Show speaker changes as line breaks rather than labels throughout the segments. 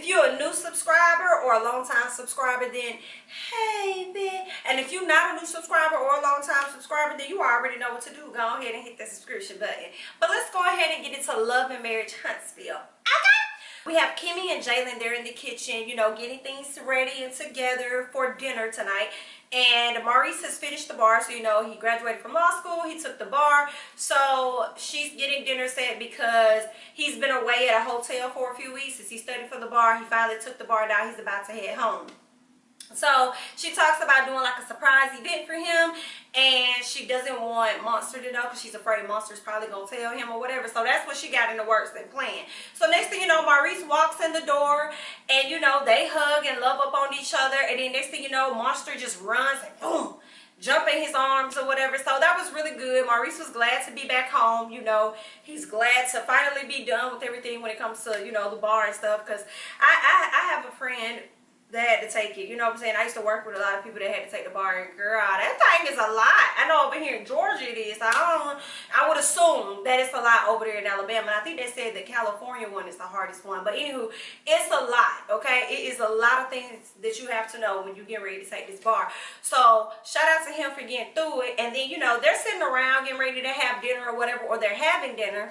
If you're a new subscriber or a long time subscriber, then hey, bitch. And if you're not a new subscriber or a long time subscriber, then you already know what to do. Go ahead and hit the subscription button. But let's go ahead and get into Love and Marriage Huntsville. Okay? We have Kimmy and Jalen there in the kitchen, you know, getting things ready and together for dinner tonight. And Maurice has finished the bar, so you know he graduated from law school, he took the bar. So she's getting dinner set because he's been away at a hotel for a few weeks since he studied for the bar. He finally took the bar down, he's about to head home. So she talks about doing like a surprise event for him, and she doesn't want Monster to know because she's afraid Monster's probably gonna tell him or whatever. So that's what she got in the works and plan. So next thing you know, Maurice walks in the door, and you know they hug and love up on each other, and then next thing you know, Monster just runs and boom, jump in his arms or whatever. So that was really good. Maurice was glad to be back home. You know, he's glad to finally be done with everything when it comes to, you know, the bar and stuff. Because I have a friend that had to take it, you know what I'm saying? I used to work with a lot of people that had to take the bar, and girl, that thing is a lot. I know over here in Georgia it is. I would assume that it's a lot over there in Alabama, and I think they said the California one is the hardest one. But anywho, it's a lot, okay? It is a lot of things that you have to know when you get ready to take this bar. So shout out to him for getting through it. And then, you know, they're sitting around getting ready to have dinner or whatever, or they're having dinner.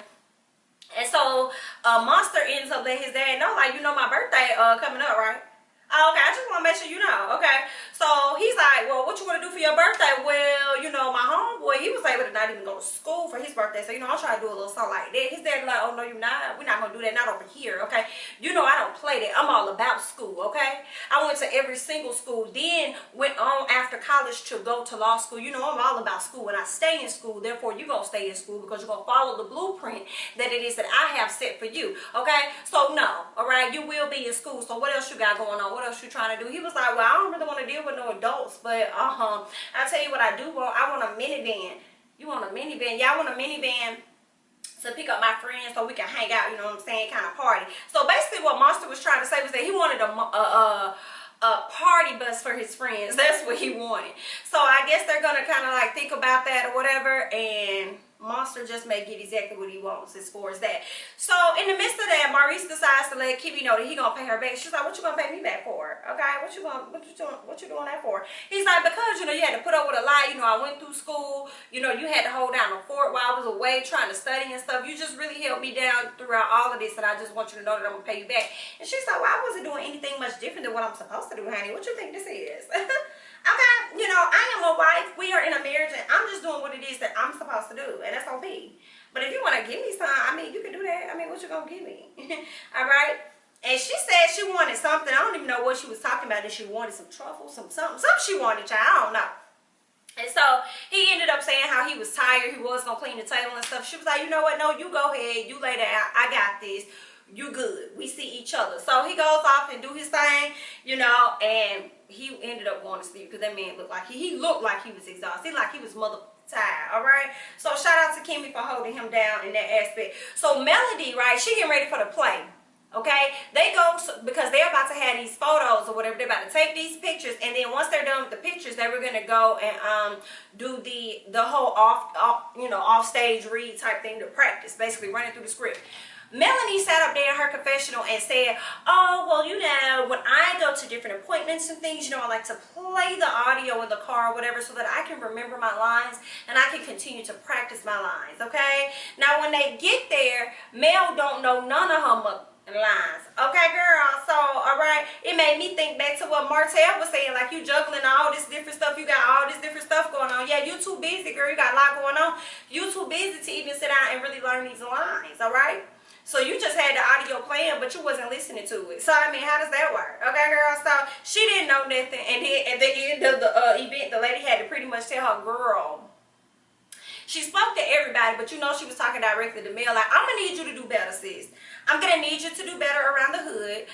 And so Monster ends up letting his dad know, like, you know, my birthday coming up, right? Okay, I just want to make sure you know, okay? So he's like, well, what you want to do for your birthday? Well, you know, my homeboy, he was able to not even go to school for his birthday. So, you know, I'll try to do a little something like that. His dad like, oh, no, you're not. We're not going to do that. Not over here, okay? You know, I don't play that. I'm all about school, okay? I went to every single school. Then went on after college to go to law school. You know, I'm all about school. And I stay in school. Therefore, you're going to stay in school because you're going to follow the blueprint that it is that I have set for you, okay? So, no, all right? You will be in school. So, what else you got going on? What else you trying to do? He was like, well, I don't really want to deal with no adults, but I tell you what I do want. I want a minivan. You want a minivan? Yeah, I want a minivan to pick up my friends so we can hang out, you know what I'm saying, kind of party. So basically what Monster was trying to say was that he wanted a party bus for his friends. That's what he wanted. So I guess they're gonna kind of like think about that or whatever, and Monster just may get exactly what he wants as far as that. So in the midst of that, Maurice decides to let Kimmy know that he gonna pay her back. She's like, what you gonna pay me back for? Okay, what you doing that for? He's like, because you know you had to put up with a lot. You know, I went through school. You know, you had to hold down the fort while I was away trying to study and stuff. You just really held me down throughout all of this, and I just want you to know that I'm gonna pay you back. And she's like, well, I wasn't doing anything much different than what I'm supposed to do, honey. What you think this is? Okay, you know, I am a wife. We are in a marriage, and I'm just doing what it is that I'm supposed to do, and that's on me. But if you want to give me some, I mean, you can do that. I mean, what you gonna give me? All right. And she said she wanted something. I don't even know what she was talking about. That she wanted some truffles, something she wanted, child. I don't know. And so he ended up saying how he was tired. He was gonna clean the table and stuff. She was like, you know what? No, you go ahead. You lay down. I got this. You good. We see each other. So he goes off and do his thing, you know, and he ended up going to sleep because that man looked like he looked like he was exhausted, like he was tired. All right. So shout out to Kimmy for holding him down in that aspect. So Melody, right? She getting ready for the play. Okay, they go because they're about to have these photos or whatever. They're about to take these pictures, and then once they're done with the pictures, they were gonna go and do the whole off stage read type thing to practice, basically running through the script. Melanie sat up there in her confessional and said, oh, well, you know, when I go to different appointments and things, you know, I like to play the audio in the car or whatever so that I can remember my lines and I can continue to practice my lines, okay? Now, when they get there, Mel don't know none of her lines. Okay, girl? So, all right, it made me think back to what Martell was saying, like you juggling all this different stuff. You got all this different stuff going on. Yeah, you too busy, girl. You got a lot going on. You too busy to even sit down and really learn these lines, all right? So you just had the audio playing, but you wasn't listening to it. So, I mean, how does that work? Okay, girl? So, she didn't know nothing. And then at the end of the event, the lady had to pretty much tell her, girl, she spoke to everybody, but you know she was talking directly to Mel. Like, I'm going to need you to do better, sis. I'm going to need you to do better around the hood.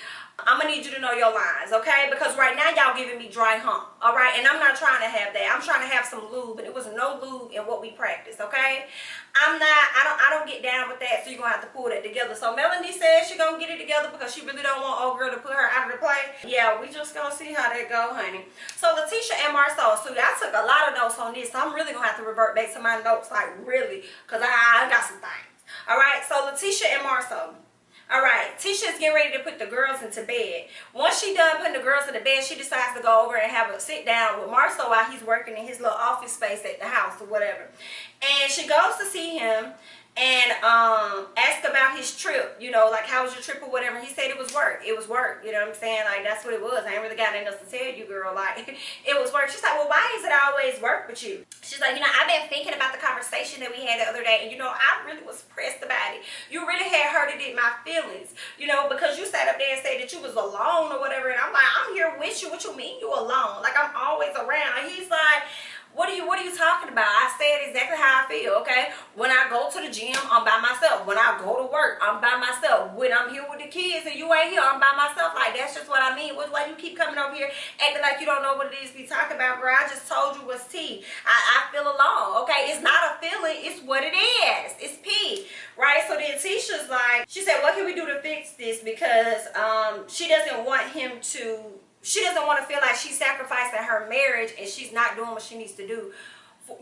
I'm going to need you to know your lines, okay? Because right now, y'all giving me dry hump, all right? And I'm not trying to have that. I'm trying to have some lube, but it was no lube in what we practiced, okay? I don't get down with that, so you're going to have to pull that together. So Melanie says she's going to get it together because she really don't want old girl to put her out of the play. Yeah, we just going to see how that go, honey. So Letitia and Marcel, so I took a lot of notes on this, so I'm really going to have to revert back to my notes, like really, because I got some things. All right, so Letitia and Marcel. All right, Tisha's getting ready to put the girls into bed. Once she done putting the girls into bed, she decides to go over and have a sit down with Marlo while he's working in his little office space at the house or whatever. And she goes to see him and asked about his trip, you know, like, how was your trip or whatever. He said it was work. It was work, you know what I'm saying? Like, that's what it was. I ain't really got nothing else to tell you, girl. Like, it was work. She's like, well, why is it always work with you? She's like, you know, I've been thinking about the conversation that we had the other day, and, you know, I really was pressed about it. You really had hurted in my feelings, you know, because you sat up there and said that you was alone or whatever, and I'm like, I'm here with you. What you mean you alone? Like, I'm always around. And he's like, what are you talking about? I said exactly how I feel, okay? When I go to the gym, I'm by myself. When I go to work, I'm by myself. When I'm here with the kids and you ain't here, I'm by myself. Like, that's just what I mean. Why you keep coming over here acting like you don't know what it is we talking about, girl? I just told you what's tea. I feel alone, okay? It's not a feeling. It's what it is. It's pee, right? So then Tisha's like, she said, what can we do to fix this? Because she doesn't want him to... She doesn't want to feel like she's sacrificing her marriage and she's not doing what she needs to do,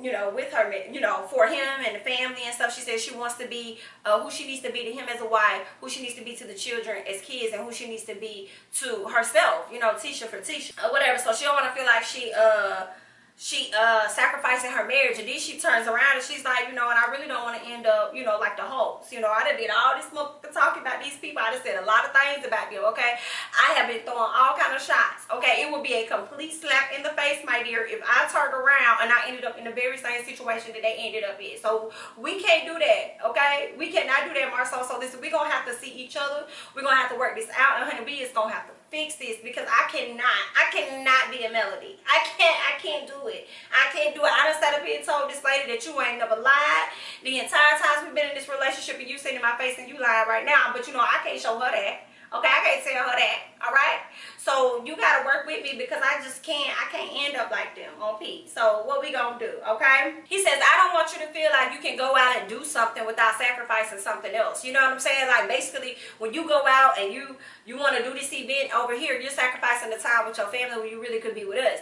you know, with her, you know, for him and the family and stuff. She says she wants to be who she needs to be to him as a wife, who she needs to be to the children as kids, and who she needs to be to herself, you know, Tisha for Tisha or whatever. So she don't want to feel like she sacrificing her marriage. And then she turns around and she's like, you know, and I really don't want to end up, you know, like the host. You know, I done did all this talking about these people. I done said a lot of things about them, okay? I have been throwing all kind of shots, okay? It would be a complete slap in the face, my dear, if I turned around and I ended up in the very same situation that they ended up in. So we can't do that, okay? We cannot do that, Marlo. So listen, we're going to have to see each other. We're going to have to work this out, and honey, we is going to have to fix this, because I cannot be a Melody. I can't do it. I can't do it. I done sat up here and told this lady that you ain't never lied the entire time we've been in this relationship, and you sitting in my face and you lying right now. But you know, I can't show her that. Okay, I can't tell her that. All right. So you gotta work with me, because I can't end up like them on P. So what we gonna do? Okay. He says, I don't want you to feel like you can go out and do something without sacrificing something else. You know what I'm saying? Like, basically, when you go out and you want to do this event over here, you're sacrificing the time with your family when you really could be with us.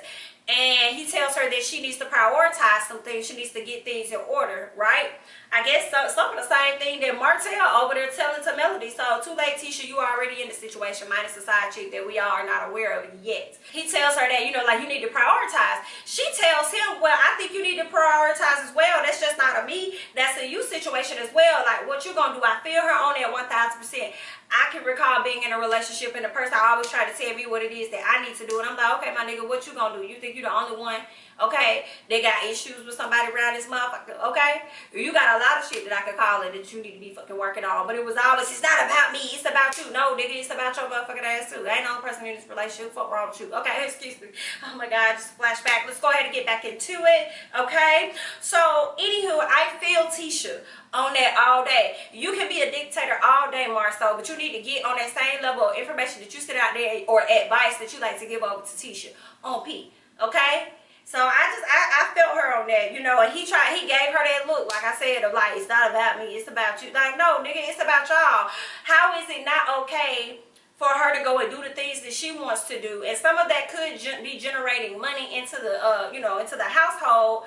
And he tells her that she needs to prioritize some things. She needs to get things in order, right? I guess some of the same thing that Martell over there telling to Melody. So too late, Tisha, you already in the situation, minus the side chick that we all are not aware of yet. He tells her that, you know, like, you need to prioritize. She tells him, well, I think you need to prioritize as well. That's just not a me. That's a you situation as well. Like, what you gonna do? I feel her on that 1,000%. I can recall being in a relationship and the person always try to tell me what it is that I need to do. And I'm like, okay, my nigga, what you gonna do? You think you the only one, okay, they got issues with somebody around this motherfucker, okay? You got a lot of shit that I could call it that you need to be fucking working on. But it was always, it's not about me, it's about you. No, nigga, it's about your motherfucking ass too. I ain't the only person in this relationship. Fuck wrong with you. Okay, excuse me. Oh my God, just flashback. Let's go ahead and get back into it, okay? So, anywho, I feel Tisha on that all day. You can be a dictator all day, Marlo, but you need to get on that same level of information that you sit out there, or advice that you like to give over to Tisha on P, okay? So I felt her on that, you know, and he gave her that look, like I said, of like, it's not about me, it's about you. Like, no, nigga, it's about y'all. How is it not okay for her to go and do the things that she wants to do? And some of that could be generating money into the, you know, into the household.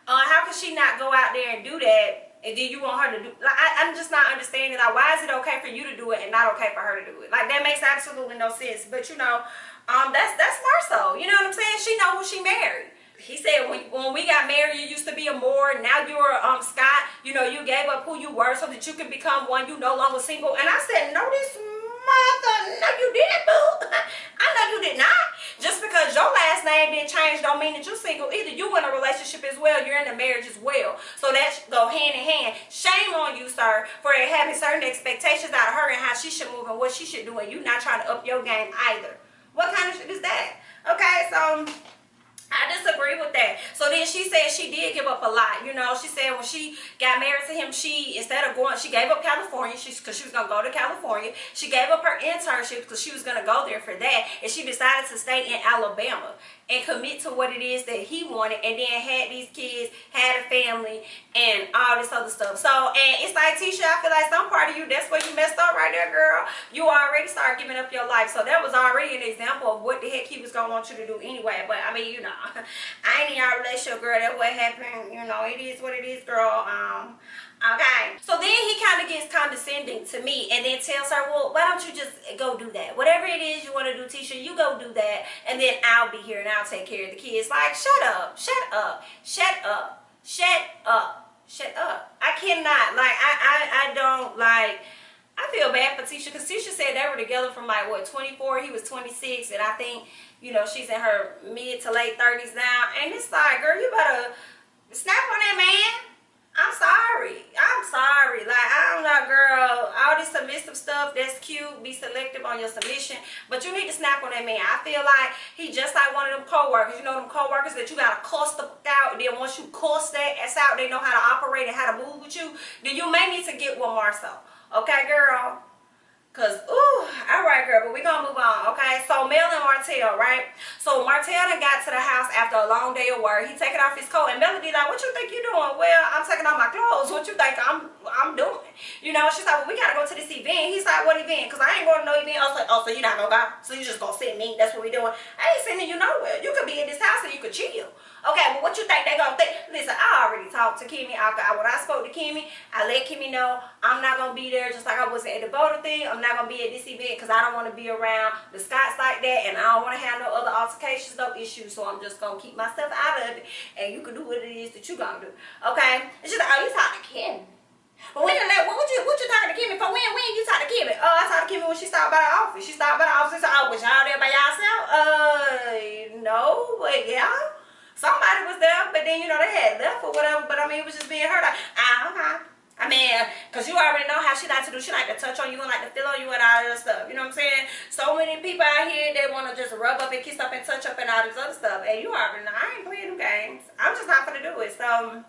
How could she not go out there and do that? And then you want her to do, like, I'm just not understanding, like, why is it okay for you to do it and not okay for her to do it? Like, that makes absolutely no sense. But, you know, that's Marlo. You know what I'm saying? She know who she married. He said, when we got married, you used to be a Moore. Now you're Scott. You know, you gave up who you were so that you could become one. You no longer single. And I said, no, this mother, no, you didn't, boo. I know you did not. Just because your last name didn't change don't mean that you're single either. You in a relationship as well. You're in a marriage as well. So that go hand in hand. Shame on you, sir, for having certain expectations out of her and how she should move and what she should do, and you not trying to up your game either. What kind of shit is that? Okay, so I disagree with that. So then she said she did give up a lot. You know, she said when she got married to him, she gave up California because she was going to go to California. She gave up her internship because she was going to go there for that. And she decided to stay in Alabama and commit to what it is that he wanted, and then had these kids, had a family, and all this other stuff. So, and it's like, Tisha, I feel like some part of you, that's where you messed up right there, girl. You already started giving up your life. So that was already an example of what the heck he was going to want you to do anyway. But, I mean, you know, I ain't in our relationship, girl. That's what happened. You know, it is what it is, girl. Okay. So then he kind of gets condescending to me and then tells her, well, why don't you just go do that? Whatever it is you want to do, Tisha, you go do that. And then I'll be here and I'll take care of the kids. Like, shut up. Shut up. Shut up. Shut up. Shut up. I cannot. Like, I don't, like, I feel bad for Tisha because Tisha said they were together from like, what, 24? He was 26. And I think, you know, she's in her mid to late 30s now. And it's like, girl, you better snap on that man. I'm sorry. I'm sorry. Like, I'm not, girl, all this submissive stuff, that's cute. Be selective on your submission. But you need to snap on that man. I feel like he just like one of them co-workers. You know them co-workers that you got to cuss the fuck out. And then once you cuss that ass out, they know how to operate and how to move with you. Then you may need to get with Marcel. Okay, girl? Because, ooh, all right, girl, but we're going to move on, okay? So, Mel and Martell, right? So, Martell done got to the house after a long day of work. He taking off his coat, and Melody like, what you think you doing? Well, I'm taking off my clothes. What you think I'm doing? You know, she's like, well, we got to go to this event. He's like, what event? Because I ain't going to no event. I was like, oh, so you're not going to go? So you just going to send me? That's what we doing. I ain't sending you nowhere. You could be in this house and you could chill. Okay, well, what you think they gonna think? Listen, I already talked to Kimmy. When I spoke to Kimmy, I let Kimmy know I'm not gonna be there, just like I wasn't at the Devoe thing. I'm not gonna be at this event because I don't want to be around the Scotts like that, and I don't want to have no other altercations, no issues. So I'm just gonna keep myself out of it, and you can do what it is that you gonna do. Okay? It's just like, oh, you talking to Kimmy? But when what you talking to Kimmy for? When you talking to Kimmy? Oh, I talked to Kimmy when she stopped by the office. She stopped by the office and said, oh, was y'all there by yourself? No, but yeah. Somebody was there, but then, you know, they had left or whatever. But, I mean, it was just being her like, okay. I mean, because you already know how she like to do. She like to touch on you and like to feel on you and all that stuff. You know what I'm saying? So many people out here, they want to just rub up and kiss up and touch up and all this other stuff. And you already know, I ain't playing them games. I'm just not going to do it. So,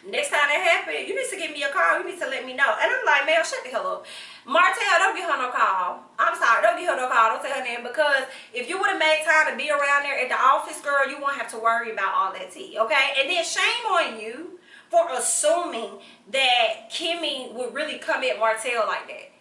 next time that happens, you need to give me a call. You need to let me know. And I'm like, Mel, shut the hell up. Martell, don't give her no call. I'm sorry, don't give her no call. Don't tell her name, because if you would have made time to be around there at the office, girl, you won't have to worry about all that tea, okay? And then shame on you for assuming that Kimmy would really come at Martell like that.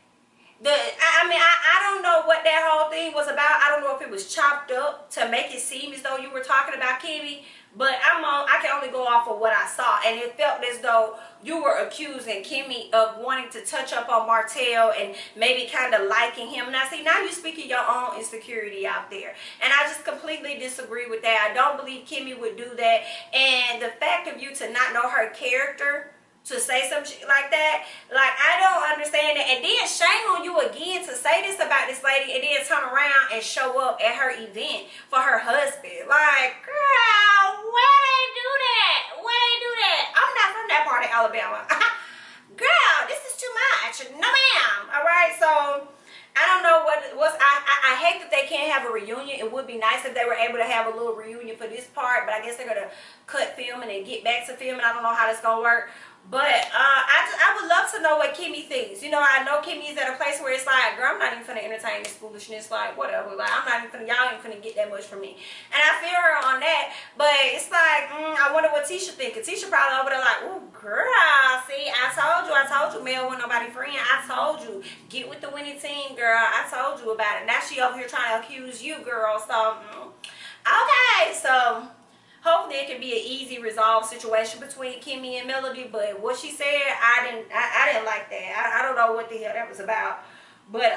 I don't know what that whole thing was about. I don't know if it was chopped up to make it seem as though you were talking about Kimmy. But I can only go off of what I saw. And it felt as though you were accusing Kimmy of wanting to touch up on Martell and maybe kind of liking him. Now, see, now you're speaking your own insecurity out there. And I just completely disagree with that. I don't believe Kimmy would do that. And the fact of you to not know her character, to say some shit like that, like, I don't understand it. And then shame on you again to say this about this lady and then turn around and show up at her event for her husband. Like, girl, where they do that? Where they do that? I'm not from that part of Alabama. Girl, this is too much. No, ma'am. All right, so I don't know I hate that they can't have a reunion. It would be nice if they were able to have a little reunion for this part, but I guess they're gonna cut filming and get back to filming. I don't know how that's gonna work. But I would love to know what Kimmy thinks. You know, I know Kimmy is at a place where it's like, girl, I'm not even finna entertain this foolishness. Like, whatever. Like, I'm not even finna, y'all ain't finna get that much from me. And I feel her on that. But it's like, I wonder what Tisha thinking. Tisha probably over there like, ooh, girl, see, I told you, Mel wasn't nobody friend. I told you, get with the winning team, girl. I told you about it. Now she over here trying to accuse you, girl. So, okay, so hopefully it can be an easy resolved situation between Kimmy and Melody. But what she said, I didn't like that. I don't know what the hell that was about. But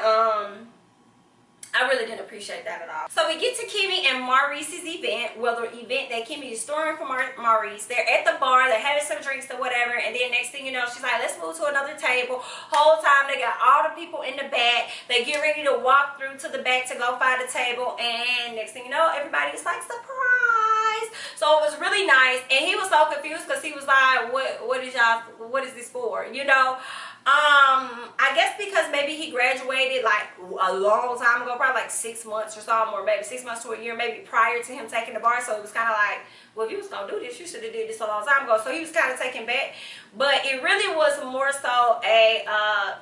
I really didn't appreciate that at all. So we get to Kimmy and Maurice's event. Well, the event that Kimmy is storing for Maurice. They're at the bar. They're having some drinks or whatever. And then next thing you know, she's like, let's move to another table. Whole time they got all the people in the back. They get ready to walk through to the back to go find a table. And next thing you know, everybody's like, surprise. So it was really nice. And he was so confused because he was like, what is this for? You know? I guess because maybe he graduated like a long time ago, probably like 6 months or something, or maybe 6 months to a year, maybe prior to him taking the bar. So it was kind of like, well, if you was gonna do this, you should have did this a long time ago. So he was kind of taken back. But it really was more so a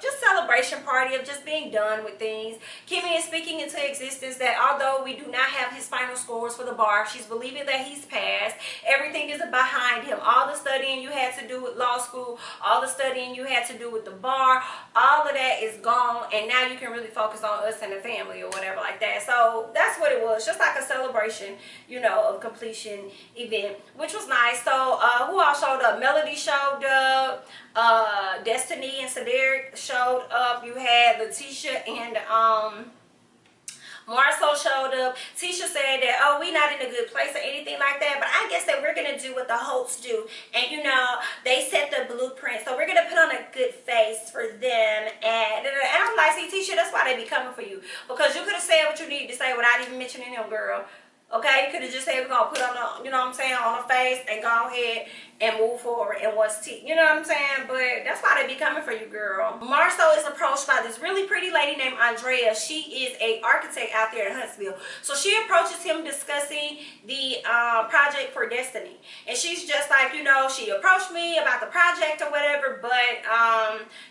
just celebration party of just being done with things. Kimmy is speaking into existence that although we do not have his final scores for the bar, she's believing that he's passed. Everything is behind him. All the studying you had to do with law school, all the studying you had to do with the bar, all of that is gone, and now you can really focus on us and the family or whatever like that. So that's what it was, just like a celebration, you know, of completion event, which was nice. So who all showed up? Melody showed up. Destiny and Cedric showed up. You had Letitia and Marlo showed up. Tisha said that, oh, we not in a good place or anything like that, but I guess that we're going to do what the Holtz do. And, you know, they set the blueprint. So we're going to put on a good face for them. And I'm like, see, Tisha, that's why they be coming for you. Because you could have said what you needed to say without even mentioning them, girl. Okay, you could have just said we're going to put on a, you know what I'm saying, on a face and go ahead and move forward and what's tea. You know what I'm saying? But that's why they be coming for you, girl. Marlo is approached by this really pretty lady named Andrea. She is a architect out there in Huntsville. So she approaches him discussing the project for Destiny. And she's just like, you know, she approached me about the project or whatever, but,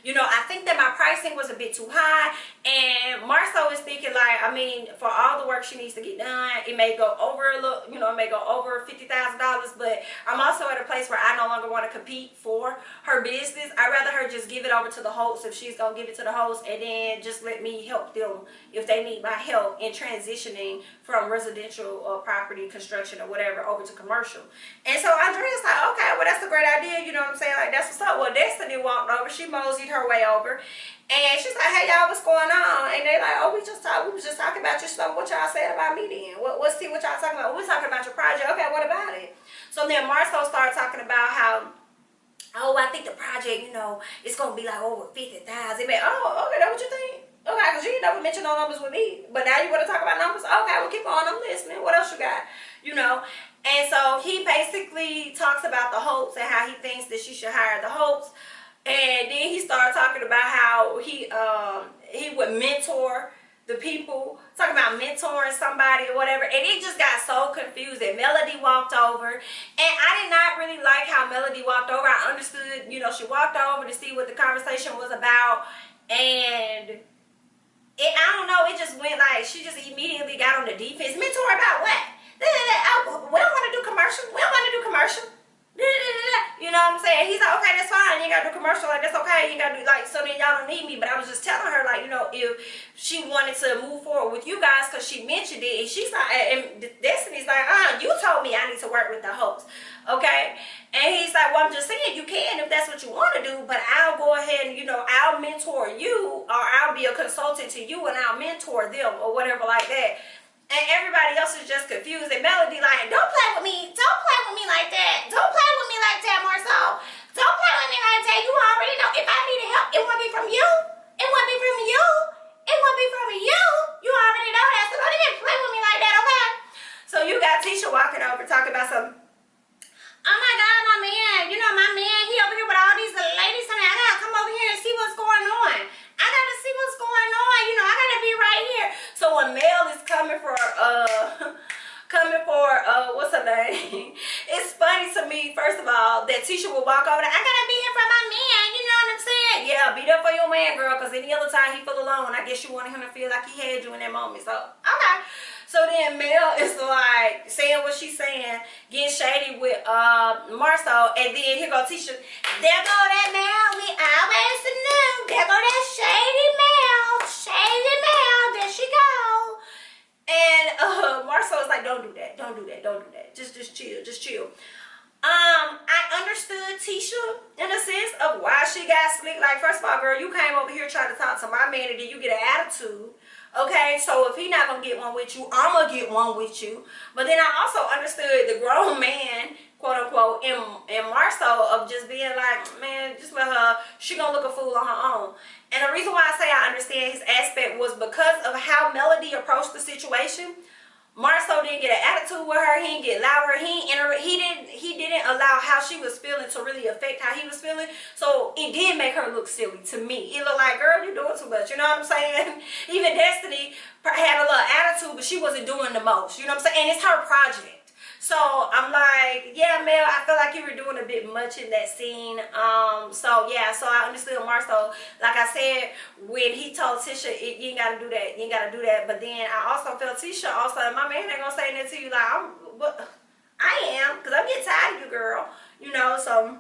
you know, I think that my pricing was a bit too high. And Marlo is thinking like, I mean, for all the work she needs to get done, it may go over a little, you know, it may go over $50,000, but I'm also at a place where I no longer want to compete for her business. I'd rather her just give it over to the host if she's going to give it to the host, and then just let me help them if they need my help in transitioning from residential or property construction or whatever over to commercial. And so Andrea's like, okay, well, that's a great idea. You know what I'm saying? Like, that's what's up. Well, Destiny walked over. She moseyed her way over. And she's like, hey, y'all, what's going on? And they're like, oh, we was just talking about your stuff. What y'all said about me then? What's what y'all talking about? We're talking about your project. Okay, what about it? So then Marlo started talking about how, oh, I think the project, you know, it's going to be like over 50,000. Oh, okay, that's what you think? Okay, because you ain't never mentioned no numbers with me. But now you want to talk about numbers? Okay, well, keep on. I'm listening. What else you got? You know? And so he basically talks about the hopes and how he thinks that she should hire the hopes. And then he started talking about how he would mentor the people, talking about mentoring somebody or whatever. And it just got so confused that Melody walked over. And I did not really like how Melody walked over. I understood, you know, she walked over to see what the conversation was about. And I don't know, it just went like, she just immediately got on the defense. Mentor about what? We don't want to do commercial. We don't want to do commercial. You know what I'm saying? He's like, okay, that's fine. You ain't got to do commercial. Like, that's okay. You got to do, like, so then y'all don't need me. But I was just telling her, like, you know, if she wanted to move forward with you guys, because she mentioned it, and she's like, and Destiny's like, you told me I need to work with the host. Okay? And he's like, well, I'm just saying you can if that's what you want to do, but I'll go ahead and, you know, I'll mentor you, or I'll be a consultant to you, and I'll mentor them, or whatever like that. And everybody else is just confused. And Melody like, don't play with me. Don't play with me like that. Don't play with me like that, Marlo. Don't play with me like that. You already know. If I needed help, it wouldn't be from you. It wouldn't be from you. It wouldn't be from you. You already know that. So don't even play with me like that, okay? So you got Tisha walking over talking about some, oh my God, my man. You know, my man, he over here with all these ladies. I gotta come over here and see what's going on. I gotta see what's going on. You know, I gotta be right here. So when Mel is coming for what's her name? It's funny to me, first of all, that Tisha will walk over there. I gotta be here for my man. You know what I'm saying? Yeah, be there for your man, girl. Because any other time he feel alone, I guess you wanted him to feel like he had you in that moment. So, okay. So then Mel is like saying what she's saying, getting shady with Marlo, and then here go Tisha. There go that Mel we always knew. There go that shady Mel. Shady Mel. There she go. And Marlo is like, don't do that. Don't do that. Don't do that. Just chill. Just chill. I understood Tisha in a sense of why she got slick. Like, first of all, girl, you came over here trying to talk to my man, and then you get an attitude. Okay, so if he not gonna get one with you, I'm gonna get one with you. But then I also understood the grown man, quote unquote, in Marlo of just being like, man, just let her, she gonna look a fool on her own. And the reason why I say I understand his aspect was because of how Melody approached the situation. Marlo didn't get an attitude with her. He didn't get loud with her. He didn't allow how she was feeling to really affect how he was feeling. So it did make her look silly to me. It looked like, girl, you're doing too much. You know what I'm saying? Even Destiny had a little attitude, but she wasn't doing the most. You know what I'm saying? And it's her project. So I'm like, yeah, Mel, I feel like you were doing a bit much in that scene. So yeah, so I understood Marlo. Like I said, when he told Tisha, you ain't gotta do that, you ain't gotta do that. But then I also felt Tisha also, my man ain't gonna say that to you. Like, I am, because I'm getting tired of you, girl. You know, so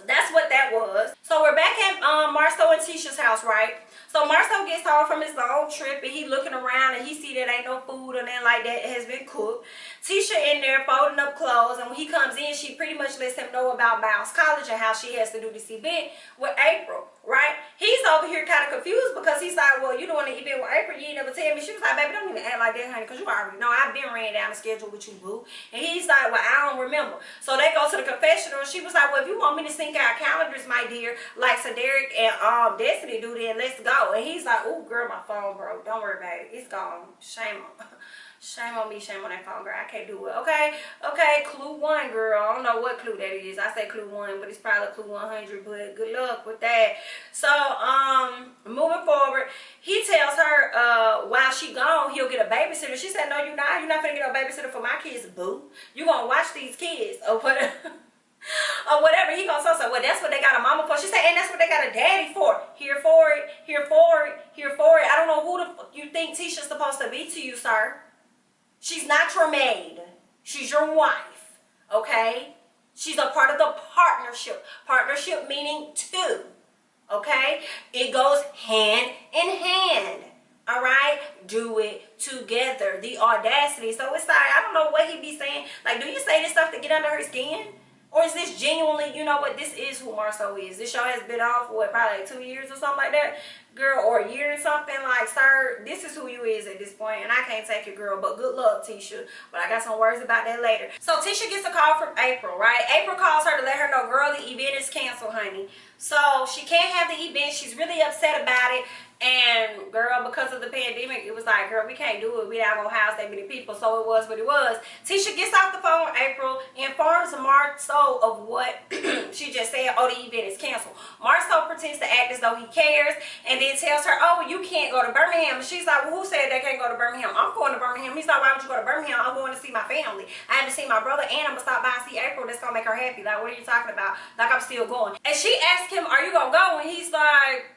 that's what that was. So we're back at Marlo and Tisha's house, right? So Marlo gets home from his long trip, and he looking around, and he see that ain't no food or nothing like that has been cooked. Tisha in there folding up clothes, and when he comes in, she pretty much lets him know about Miles College and how she has to do this event with April, right? He's over here kind of confused because he's like, well, you doing the event with April, you ain't never tell me. She was like, baby, don't even act like that, honey, because you already know I've been ran down the schedule with you, boo. And he's like, well, I don't remember. So they go to the confessional, and she was like, well, if you want me to sync our calendars, my dear, like Derek and Destiny do, then let's go. And he's like, oh, girl, my phone broke. Don't worry about it. It's gone. Shame on me, shame on that phone, girl. I can't do it. Okay, clue 1, girl. I don't know what clue that is. I say clue 1, but it's probably clue 100, but good luck with that. So, moving forward, he tells her, while she gone, he'll get a babysitter. She said, no, you're not. You're not gonna get no babysitter for my kids, boo. You gonna watch these kids, or whatever. Or whatever. He gonna say, well, that's what they got a mama for. She said, and that's what they got a daddy for. Here for it, here for it, here for it. I don't know who the fuck you think Tisha's supposed to be to you, sir. She's not your maid. She's your wife, okay? She's a part of the partnership. Partnership meaning two, okay? It goes hand in hand, all right? Do it together. The audacity. So it's like, I don't know what he be saying. Like, do you say this stuff to get under her skin? Or is this genuinely, you know what, this is who Marlo is. This show has been on for, what, probably like 2 years or something like that? Girl, or a year or something. Like, sir, this is who you is at this point, and I can't take it, girl. But good luck, Tisha. But I got some words about that later. So Tisha gets a call from April, right? April calls her to let her know, girl, the event is canceled, honey. So she can't have the event. She's really upset about it. And girl, because of the pandemic, it was like, girl, we can't do it. We not gonna house that many people. So it was what it was. Tisha gets off the phone with April, informs Marlo of what she just said. Oh, the event is canceled. Marlo pretends to act as though he cares, and then tells her, oh, well, you can't go to Birmingham. And she's like, well, who said they can't go to Birmingham? I'm going to Birmingham. He's like, why would you go to Birmingham? I'm going to see my family. I haven't seen my brother, and I'm gonna stop by and see April. That's gonna make her happy. Like, what are you talking about? Like, I'm still going. And she asked him, are you gonna go? And he's like,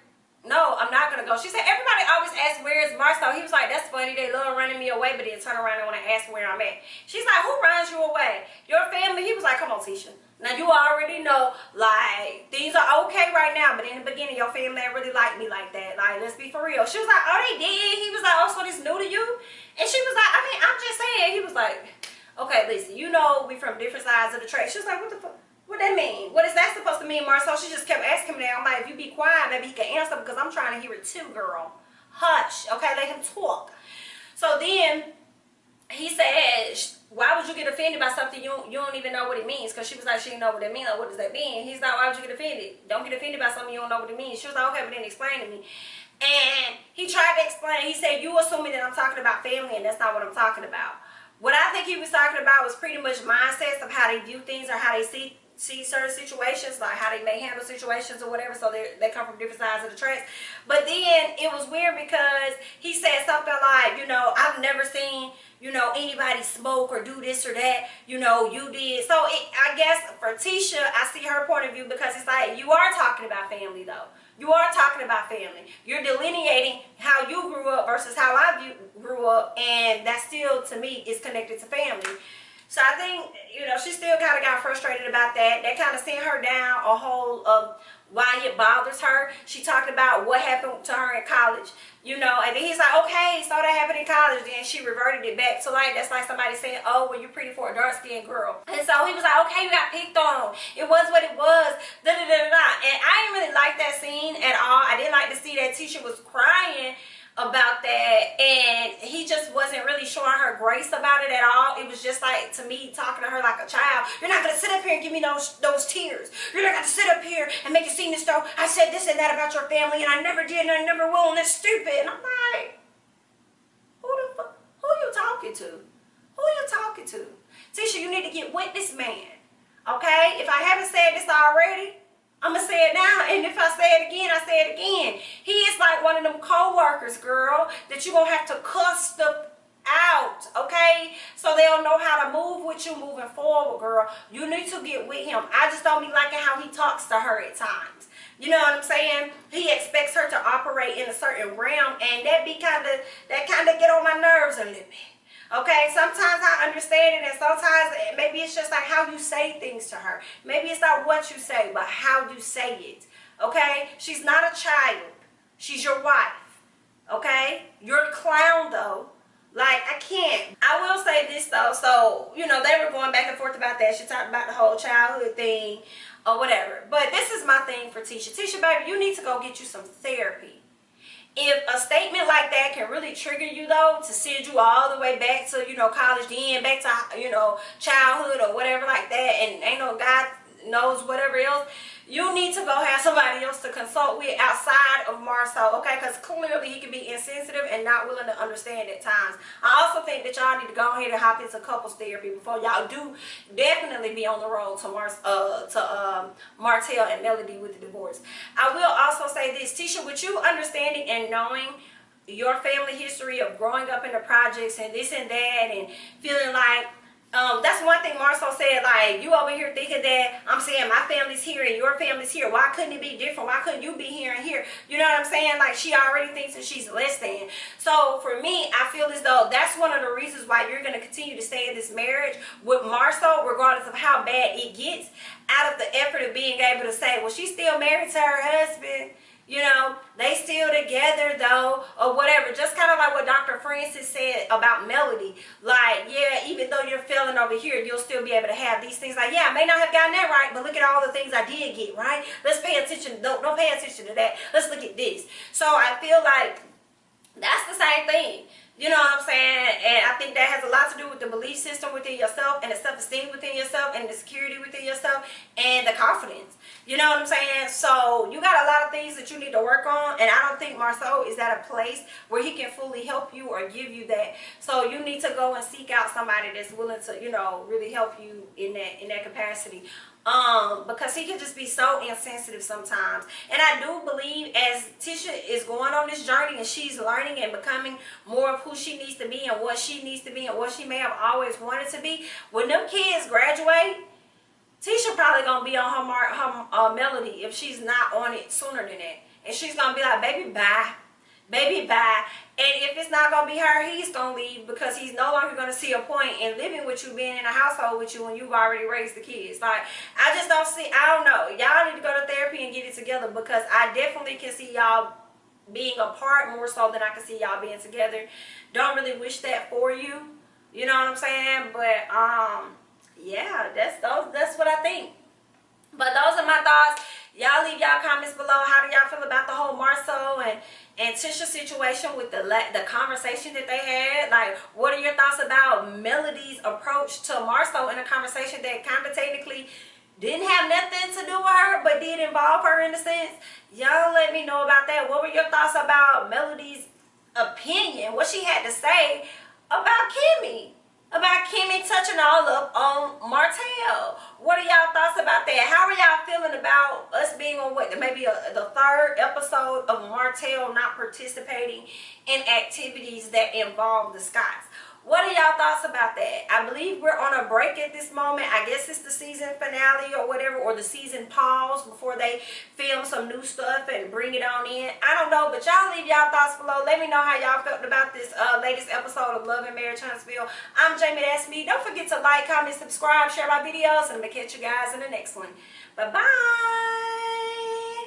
no, I'm not gonna go. She said, everybody always asks, where is Marlo? He was like, that's funny, they love running me away, but then turn around and want to ask where I'm at. She's like, who runs you away? Your family? He was like, come on, Tisha. Now, you already know, like, things are okay right now, but in the beginning, your family ain't really like me like that. Like, let's be for real. She was like, oh, they did? He was like, oh, so this new to you? And she was like, I mean, I'm just saying. He was like, okay, listen, you know we from different sides of the track. She was like, what the fuck? What that mean? What is that supposed to mean, Marlo? She just kept asking me that. I'm like, if you be quiet, maybe he can answer because I'm trying to hear it too, girl. Hush. Okay, let him talk. So then he said, why would you get offended by something you don't even know what it means? Because she was like, she didn't know what it means. Like, what does that mean? He's like, why would you get offended? Don't get offended by something you don't know what it means. She was like, okay, but then explain to me. And he tried to explain. He said, you assuming that I'm talking about family, and that's not what I'm talking about. What I think he was talking about was pretty much mindsets of how they view things or how they see certain situations, like how they may handle situations or whatever. So they come from different sides of the tracks. But then it was weird because he said something like, you know, I've never seen, you know, anybody smoke or do this or that, you know, you did. So I guess for Tisha, I see her point of view because it's like, you are talking about family though. You are talking about family. You're delineating how you grew up versus how I grew up, and that still, to me, is connected to family. So I think, you know, she still kind of got frustrated about that. That kind of sent her down a hole of why it bothers her. She talked about what happened to her in college, you know, and then he's like, okay, so that happened in college. Then she reverted it back. So like, that's like somebody saying, oh, well, you're pretty for a dark-skinned girl. And so he was like, okay, you got picked on. It was what it was. Da-da-da-da-da. And I didn't really like that scene at all. I didn't like to see that Tisha was crying about that, and he just wasn't really showing her grace about it at all. It was just like, to me, talking to her like a child. You're not gonna sit up here and give me those tears. You're not gonna sit up here and make it seem as though I said this and that about your family, and I never did, and I never will, and it's stupid. And I'm like, who you talking to? Who you talking to? Tisha, you need to get with this man, okay? If I haven't said this already, I'm going to say it now, and if I say it again, I say it again. He is like one of them co-workers, girl, that you're going to have to cuss out, okay? So they'll know how to move with you moving forward, girl. You need to get with him. I just don't be liking how he talks to her at times. You know what I'm saying? He expects her to operate in a certain realm, and that kind of get on my nerves a little bit. Okay, sometimes I understand it, and sometimes maybe it's just like how you say things to her. Maybe it's not what you say, but how you say it. Okay, she's not a child. She's your wife. Okay, you're a clown though. Like, I can't. I will say this though. So, you know, they were going back and forth about that. She talked about the whole childhood thing or whatever. But this is my thing for Tisha. Tisha, baby, you need to go get you some therapy. If a statement like that can really trigger you though, to send you all the way back to, you know, college, then back to, you know, childhood or whatever like that, and ain't no God knows whatever else, you need to go have somebody else to consult with outside of Marlo, okay? Because clearly he can be insensitive and not willing to understand at times. I also think that y'all need to go ahead and hop into couples therapy before y'all do definitely be on the road to Martell and Melody with the divorce. I will also say this, Tisha, with you understanding and knowing your family history of growing up in the projects and this and that, and feeling like that's one thing Marlo said, like, you over here thinking that I'm saying my family's here and your family's here. Why couldn't it be different? Why couldn't you be here and here? You know what I'm saying? Like, she already thinks that she's less than. So for me, I feel as though that's one of the reasons why you're going to continue to stay in this marriage with Marlo, regardless of how bad it gets, out of the effort of being able to say, well, she's still married to her husband. You know, they still together though, or whatever. Just kind of like what Dr. Francis said about Melody. Like, yeah, even though you're failing over here, you'll still be able to have these things. Like, yeah, I may not have gotten that right, but look at all the things I did get, right? Let's pay attention. Don't pay attention to that. Let's look at this. So I feel like that's the same thing. You know what I'm saying? And I think that has a lot to do with the belief system within yourself, and the self-esteem within yourself, and the security within yourself, and the confidence. You know what I'm saying? So you got a lot of things that you need to work on, and I don't think Marlo is at a place where he can fully help you or give you that. So you need to go and seek out somebody that's willing to, you know, really help you in that capacity. Because he can just be so insensitive sometimes. And I do believe as Tisha is going on this journey and she's learning and becoming more of who she needs to be and what she needs to be and what she may have always wanted to be, when them kids graduate, Tisha probably gonna be on her Melody if she's not on it sooner than that. And she's gonna be like, baby, bye. Baby, bye. And if it's not going to be her, he's going to leave, because he's no longer going to see a point in living with you, being in a household with you when you've already raised the kids. Like, I just don't see, I don't know. Y'all need to go to therapy and get it together, because I definitely can see y'all being apart more so than I can see y'all being together. Don't really wish that for you. You know what I'm saying? But, yeah, that's what I think. But those are my thoughts. Y'all leave y'all comments below. How do y'all feel about the whole Marlo and Tisha situation with the conversation that they had? Like, what are your thoughts about Melody's approach to Marlo in a conversation that kind of technically didn't have nothing to do with her, but did involve her in a sense? Y'all let me know about that. What were your thoughts about Melody's opinion, what she had to say about Kimmy? About Kimmy touching all up on Martell. What are y'all thoughts about that? How are y'all feeling about us being on maybe the third episode of Martell not participating in activities that involve the Scotts? What are y'all thoughts about that? I believe we're on a break at this moment. I guess it's the season finale or whatever, or the season pause before they film some new stuff and bring it on in. I don't know, but y'all leave y'all thoughts below. Let me know how y'all felt about this latest episode of Love and Marriage Huntsville. I'm Jamie, that's me. Don't forget to like, comment, subscribe, share my videos, and I'm going to catch you guys in the next one. Bye-bye.